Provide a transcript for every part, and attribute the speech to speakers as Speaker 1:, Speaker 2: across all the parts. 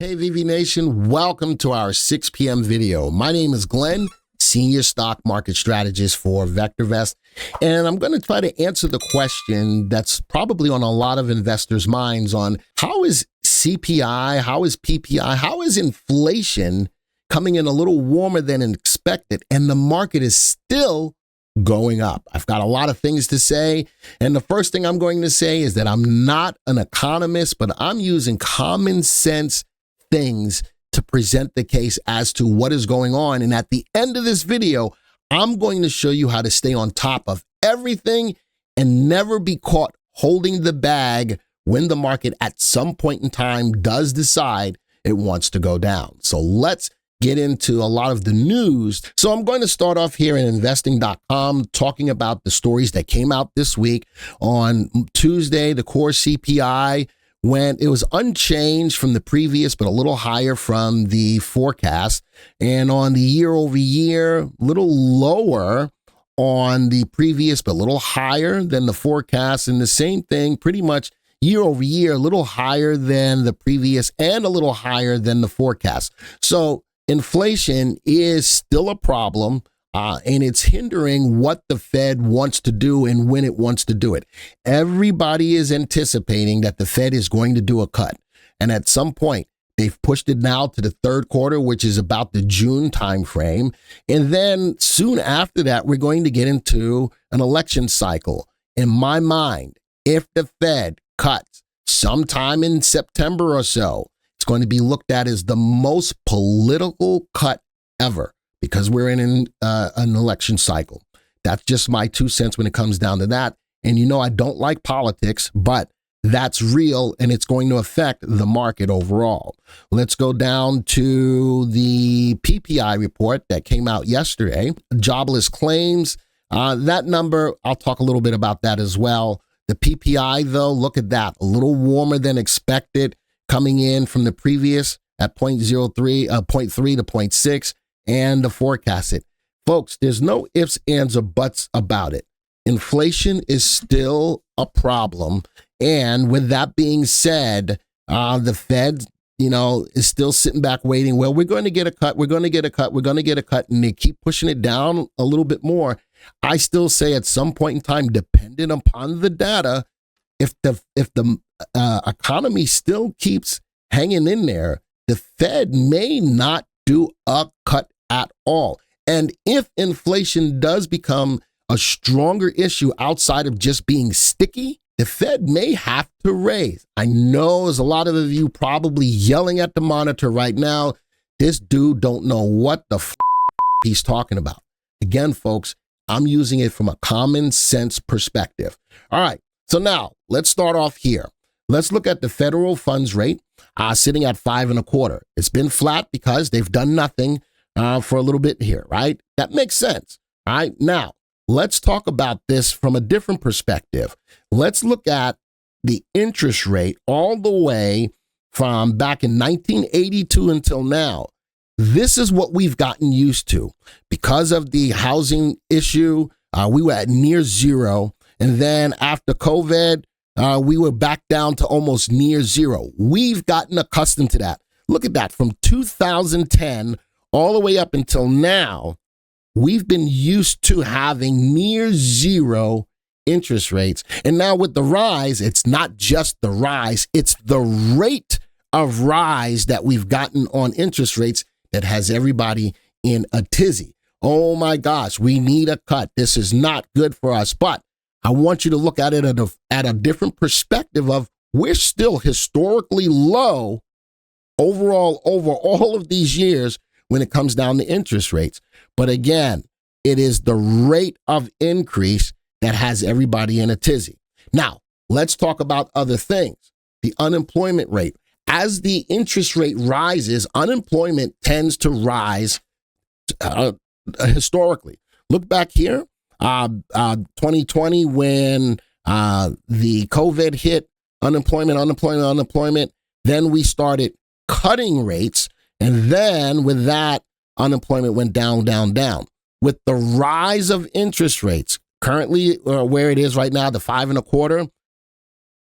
Speaker 1: Hey VV Nation, welcome to our 6 p.m. video. My name is Glenn, Senior Stock Market Strategist for VectorVest, and I'm going to try to answer the question that's probably on a lot of investors' minds on how is CPI, how is PPI, how is inflation coming in a little warmer than expected, and the market is still going up. I've got a lot of things to say, and the first thing I'm going to say is that I'm not an economist, but I'm using common sense things to present the case as to what is going on. And at the end of this video, I'm going to show you how to stay on top of everything and never be caught holding the bag when the market at some point in time does decide it wants to go down. So let's get into a lot of the news. So I'm going to start off here in investing.com talking about the stories that came out this week. On Tuesday, the core CPI when it was unchanged from the previous, but a little higher from the forecast. And on the year over year, a little lower on the previous, but a little higher than the forecast. And the same thing pretty much year over year, a little higher than the previous and a little higher than the forecast. So inflation is still a problem. And it's hindering what the Fed wants to do and when it wants to do it. Everybody is anticipating that the Fed is going to do a cut. And at some point, they've pushed it now to the third quarter, which is about the June timeframe. And then soon after that, we're going to get into an election cycle. In my mind, if the Fed cuts sometime in September or so, it's going to be looked at as the most political cut ever, because we're in an election cycle. That's just my 2 cents when it comes down to that. And you know, I don't like politics, but that's real and it's going to affect the market overall. Let's go down to the PPI report that came out yesterday. Jobless claims, that number, I'll talk a little bit about that as well. The PPI though, look at that, a little warmer than expected, coming in from the previous at 0.03 to 0.6. And the forecasted. Folks, there's no ifs, ands, or buts about it. Inflation is still a problem. And with that being said, the Fed, is still sitting back waiting. Well, we're going to get a cut. We're going to get a cut. We're going to get a cut. And they keep pushing it down a little bit more. I still say at some point in time, depending upon the data, if the economy still keeps hanging in there, the Fed may not do a cut at all. And if inflation does become a stronger issue outside of just being sticky, the Fed may have to raise. I know there's a lot of you probably yelling at the monitor right now. This dude don't know what the he's talking about. Again, folks, I'm using it from a common sense perspective. All right, so now let's start off here. Let's look at the federal funds rate sitting at 5.25. It's been flat because they've done nothing for a little bit here, right? That makes sense. All right. Now, let's talk about this from a different perspective. Let's look at the interest rate all the way from back in 1982 until now. This is what we've gotten used to. Because of the housing issue, we were at near zero. And then after COVID, we were back down to almost near zero. We've gotten accustomed to that. Look at that. From 2010 all the way up until now, we've been used to having near zero interest rates. And now with the rise, it's not just the rise, it's the rate of rise that we've gotten on interest rates that has everybody in a tizzy. Oh my gosh, we need a cut. This is not good for us. But I want you to look at it at a different perspective of we're still historically low overall over all of these years when it comes down to interest rates. But again, it is the rate of increase that has everybody in a tizzy. Now, let's talk about other things. The unemployment rate. As the interest rate rises, unemployment tends to rise historically. Look back here, 2020 when the COVID hit, unemployment. Then we started cutting rates. And then with that, unemployment went down. With the rise of interest rates, currently where it is right now, the 5.25,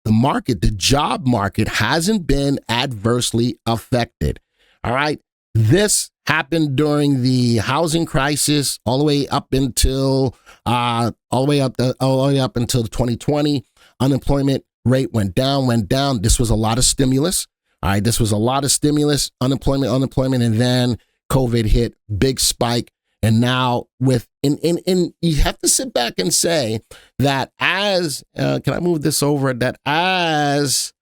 Speaker 1: the market, the job market, hasn't been adversely affected. All right. This happened during the housing crisis, all the way up until 2020. Unemployment rate went down. This was a lot of stimulus. All right. This was a lot of stimulus, unemployment, and then COVID hit, big spike. And now you have to sit back and say that can I move this over? That as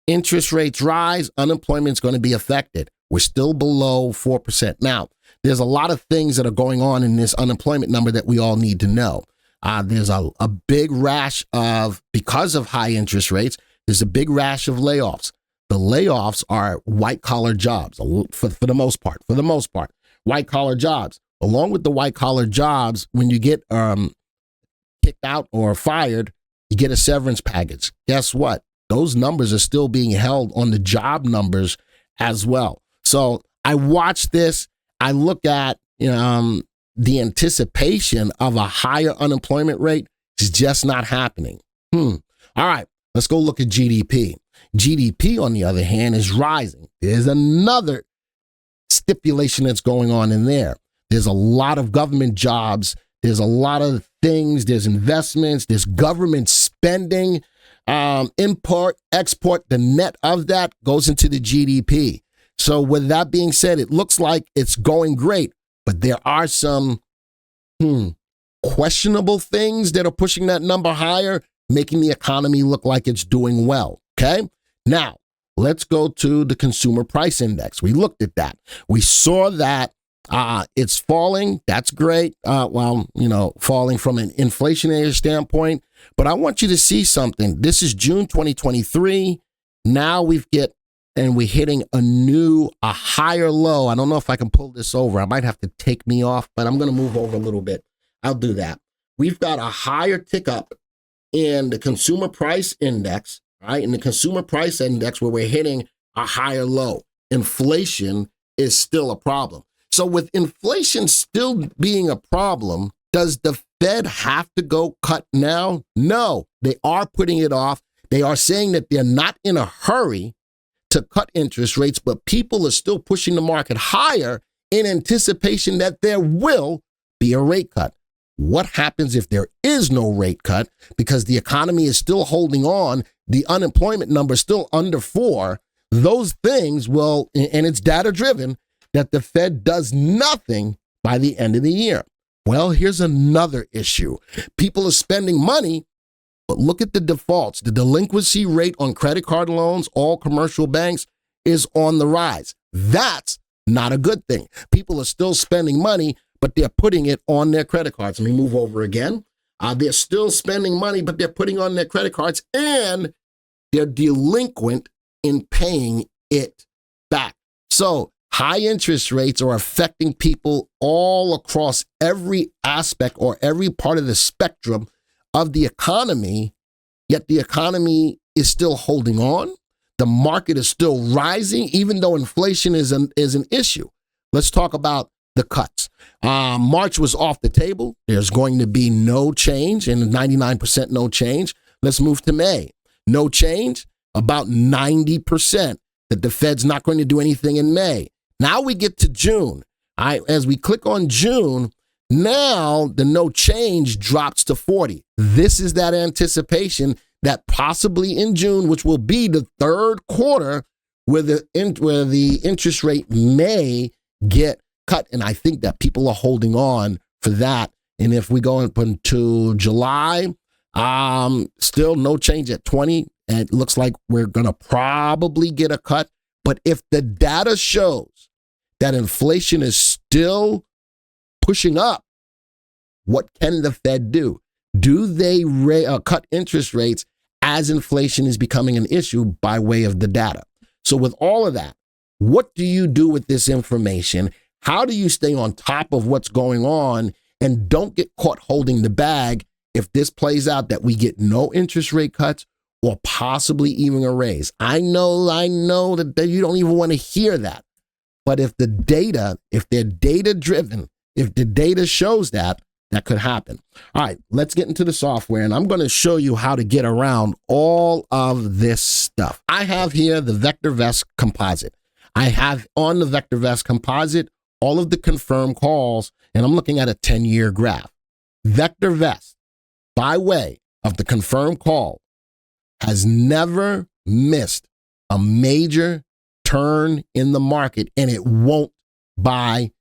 Speaker 1: interest rates rise, unemployment is going to be affected. We're still below 4%. Now, there's a lot of things that are going on in this unemployment number that we all need to know. There's a big rash because of high interest rates, there's a big rash of layoffs. The layoffs are white-collar jobs for the most part. White-collar jobs. Along with the white-collar jobs, when you get kicked out or fired, you get a severance package. Guess what? Those numbers are still being held on the job numbers as well. So I watch this. I look at the anticipation of a higher unemployment rate is just not happening. All right, let's go look at GDP. GDP, on the other hand, is rising. There's another stipulation that's going on in there. There's a lot of government jobs. There's a lot of things. There's investments. There's government spending, import, export. The net of that goes into the GDP. So with that being said, it looks like it's going great, but there are some questionable things that are pushing that number higher, making the economy look like it's doing well. Okay. Now, let's go to the consumer price index. We looked at that. We saw that it's falling. That's great. Falling from an inflationary standpoint. But I want you to see something. This is June 2023. Now we're hitting a higher low. I don't know if I can pull this over. I might have to take me off, but I'm going to move over a little bit. I'll do that. We've got a higher tick up in the consumer price index, right? In the consumer price index where we're hitting a higher low. Inflation is still a problem. So with inflation still being a problem, does the Fed have to go cut now? No, they are putting it off. They are saying that they're not in a hurry to cut interest rates, but people are still pushing the market higher in anticipation that there will be a rate cut. What happens if there is no rate cut? Because the economy is still holding on, the unemployment number is still under 4. Those things will, and it's data driven, that the Fed does nothing by the end of the year. Well, here's another issue. People are spending money, but look at the defaults. The delinquency rate on credit card loans, all commercial banks, is on the rise. That's not a good thing. People are still spending money, but they're putting it on their credit cards. Let me move over again. They're still spending money, but they're putting on their credit cards, and they're delinquent in paying it back. So high interest rates are affecting people all across every aspect or every part of the spectrum of the economy, yet the economy is still holding on. The market is still rising, even though inflation is an issue. Let's talk about the cuts. March was off the table. There's going to be no change, and 99% no change. Let's move to May. No change, about 90% that the Fed's not going to do anything in May. Now we get to June. As we click on June, now the no change drops to 40. This is that anticipation that possibly in June, which will be the third quarter, where the interest rate may get cut. And I think that people are holding on for that. And if we go up into July, still no change at 20. And it looks like we're going to probably get a cut. But if the data shows that inflation is still pushing up, what can the Fed do? Do they cut interest rates as inflation is becoming an issue by way of the data? So with all of that, what do you do with this information? How do you stay on top of what's going on and don't get caught holding the bag if this plays out that we get no interest rate cuts or possibly even a raise? I know that you don't even want to hear that. But if they're data driven, if the data shows that, that could happen. All right, let's get into the software, and I'm going to show you how to get around all of this stuff. I have here the VectorVest composite. I have on the VectorVest composite all of the confirmed calls, and I'm looking at a 10-year graph. VectorVest, by way of the confirmed call, has never missed a major turn in the market, and it won't by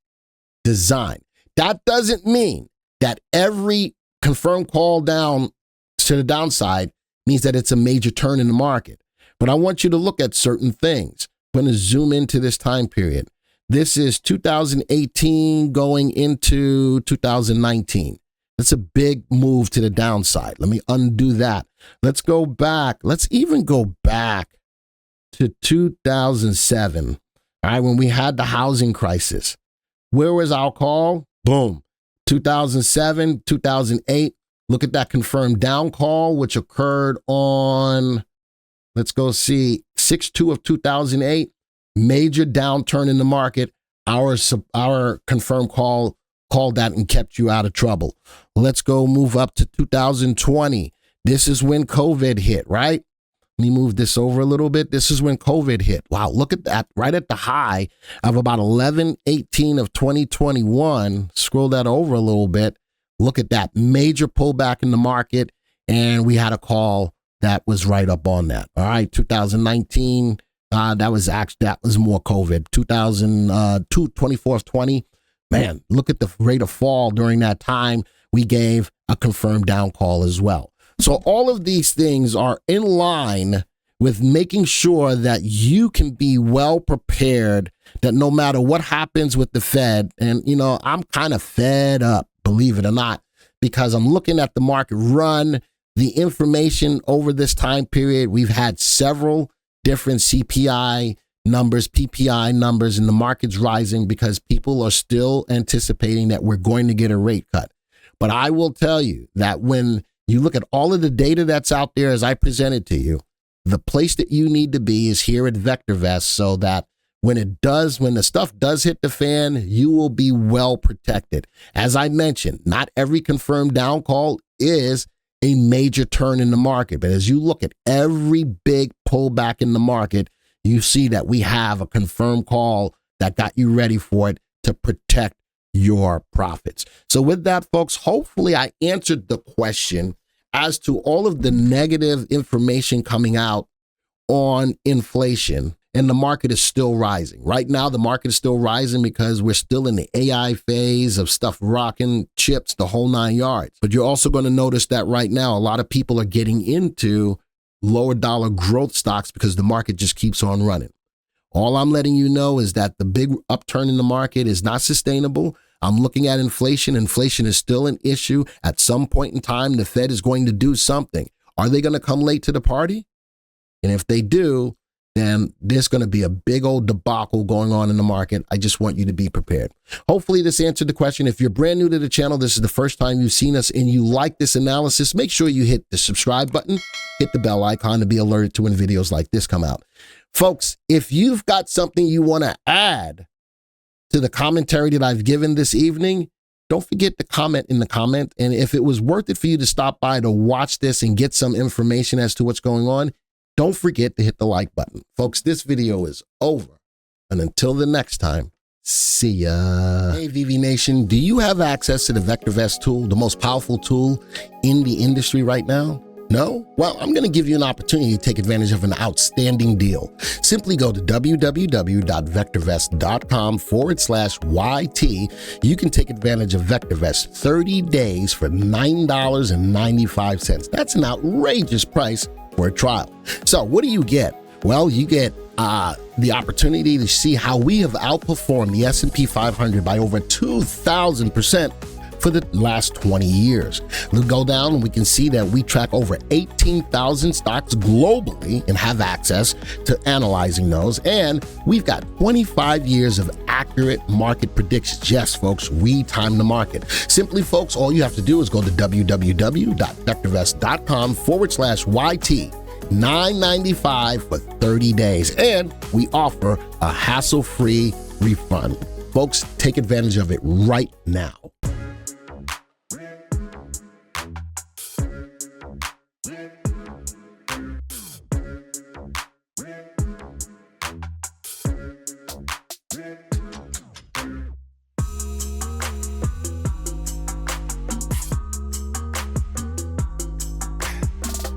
Speaker 1: design. That doesn't mean that every confirmed call down to the downside means that it's a major turn in the market. But I want you to look at certain things. I'm going to zoom into this time period. This is 2018 going into 2019. That's a big move to the downside. Let me undo that. Let's go back. Let's even go back to 2007, all right, when we had the housing crisis. Where was our call? Boom. 2007, 2008. Look at that confirmed down call, which occurred on, let's go see, 6/2 of 2008. Major downturn in the market. Our confirmed call called that and kept you out of trouble. Let's go move up to 2020. This is when COVID hit, right? Let me move this over a little bit. This is when COVID hit. Wow, look at that. Right at the high of about 11/18 of 2021. Scroll that over a little bit. Look at that major pullback in the market. And we had a call that was right up on that. All right, 2019, that was more COVID. 24/20. Man, look at the rate of fall during that time. We gave a confirmed down call as well. So all of these things are in line with making sure that you can be well prepared, that no matter what happens with the Fed, and I'm kind of fed up, believe it or not, because I'm looking at the market run, the information over this time period. We've had several different CPI numbers, PPI numbers, and the market's rising because people are still anticipating that we're going to get a rate cut. But I will tell you that when you look at all of the data that's out there as I presented to you, the place that you need to be is here at VectorVest, so that when the stuff does hit the fan, you will be well protected. As I mentioned, not every confirmed down call is a major turn in the market. But as you look at every big pullback in the market, you see that we have a confirmed call that got you ready for it to protect your profits. So with that, folks, hopefully I answered the question as to all of the negative information coming out on inflation, and the market is still rising. Right now, the market is still rising because we're still in the AI phase of stuff rocking, chips, the whole 9 yards. But you're also going to notice that right now, a lot of people are getting into lower dollar growth stocks because the market just keeps on running. All I'm letting you know is that the big upturn in the market is not sustainable. I'm looking at inflation. Inflation is still an issue. At some point in time, the Fed is going to do something. Are they going to come late to the party? And if they do, then there's going to be a big old debacle going on in the market. I just want you to be prepared. Hopefully this answered the question. If you're brand new to the channel, this is the first time you've seen us and you like this analysis, make sure you hit the subscribe button, hit the bell icon to be alerted to when videos like this come out. Folks, if you've got something you want to add to the commentary that I've given this evening, don't forget to comment in the comment. And if it was worth it for you to stop by to watch this and get some information as to what's going on, don't forget to hit the like button. Folks, this video is over. And until the next time, see ya. Hey, VV Nation, do you have access to the VectorVest tool, the most powerful tool in the industry right now? No? Well, I'm going to give you an opportunity to take advantage of an outstanding deal. Simply go to www.vectorvest.com/YT. You can take advantage of VectorVest 30 days for $9.95. That's an outrageous price for a trial. So what do you get? Well, you get the opportunity to see how we have outperformed the S&P 500 by over 2,000% for the last 20 years. We'll go down and we can see that we track over 18,000 stocks globally and have access to analyzing those. And we've got 25 years of accurate market predictions. Yes, folks, we time the market. Simply, folks, all you have to do is go to www.vectorvest.com/YT. $9.95 for 30 days. And we offer a hassle-free refund. Folks, take advantage of it right now.